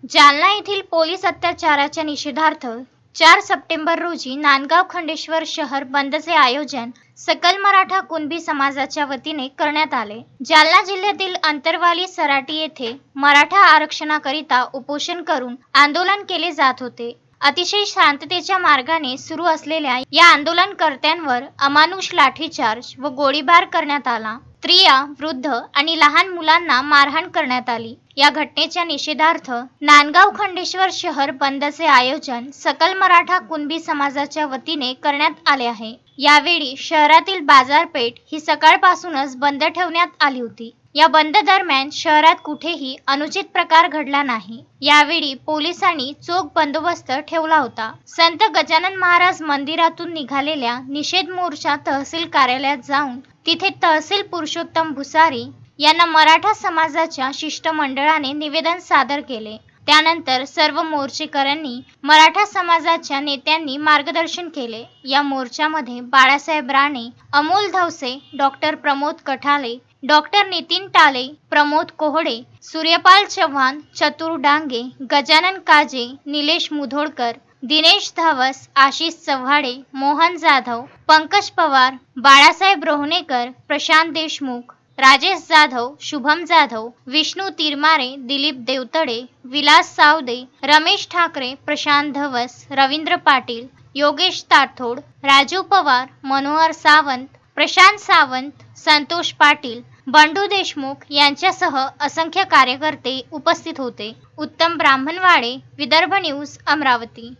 जालना येथील पोलीस अत्याचाराच्या निषेधार्थ 4 सप्टेंबर रोजी नांदगाव खंडेश्वर शहर बंदचे आयोजन सकल मराठा कुणबी समाजाच्या वतीने करण्यात आले। जालना जिल्ह्यातील अंतरवाली सराटी येथे मराठा आरक्षणाकरिता उपोषण करून आंदोलन केले जात होते। अतिशय शांततेच्या मार्गाने सुरू असलेल्या या आंदोलनकर्त्यांवर अमानुष लाठीचार्ज व गोळीबार करण्यात आला। स्त्रिया, वृद्ध आणि लहान मुलांना मारहाण करण्यात आली। या घटनेच्या निषेधार्थ नांदगाव खंडेश्वर शहर बंदचे आयोजन सकल मराठा कुणबी समाजाच्या वतीने करण्यात आले आहे। यावेळी शहरातील बाजारपेठ ही सकाळपासूनच बंद ठेवण्यात आली होती। या बंद दरम्यान शहरात कुठेही अनुचित प्रकार घडला नाही। यावेळी पोलिसांनी चोख बंदोबस्त ठेवला होता। संत गजानन महाराज मंदिरातून निघालेल्या निषेध मोर्चा तहसील कार्यालयात जाऊन तिथे तहसील पुरुषोत्तम भुसारी यांना मराठा समाजाच्या शिष्टमंडळाने निवेदन सादर केले। त्यानंतर सर्व मोर्चेकऱ्यांनी मराठा समाजाच्या नेत्यांनी मार्गदर्शन केले। या मोर्चामध्ये बाळासाहेब राणे, अमोल धवसे, डॉक्टर प्रमोद कठाले, डॉक्टर नितीन टाले, प्रमोद कोहड़े, सूर्यपाल चव्हाण, चतुर डांगे, गजानन काजे, निलेश मुधोळकर, दिनेश धावस, आशिष चव्हाडे, मोहन जाधव, पंकज पवार, बाळासाहेब रोहनेकर, प्रशांत देशमुख, राजेश जाधव, शुभम जाधव, विष्णू तिरमारे, दिलीप देवतडे, विलास सावदे, रमेश ठाकरे, प्रशांत धवस, रवींद्र पाटील, योगेश ताठोड, राजू पवार, मनोहर सावंत, प्रशांत सावंत, संतोष पाटील, बंडू देशमुख यांच्यासह असंख्य कार्यकर्ते उपस्थित होते। उत्तम ब्राह्मणवाडे, विदर्भ न्यूज, अमरावती।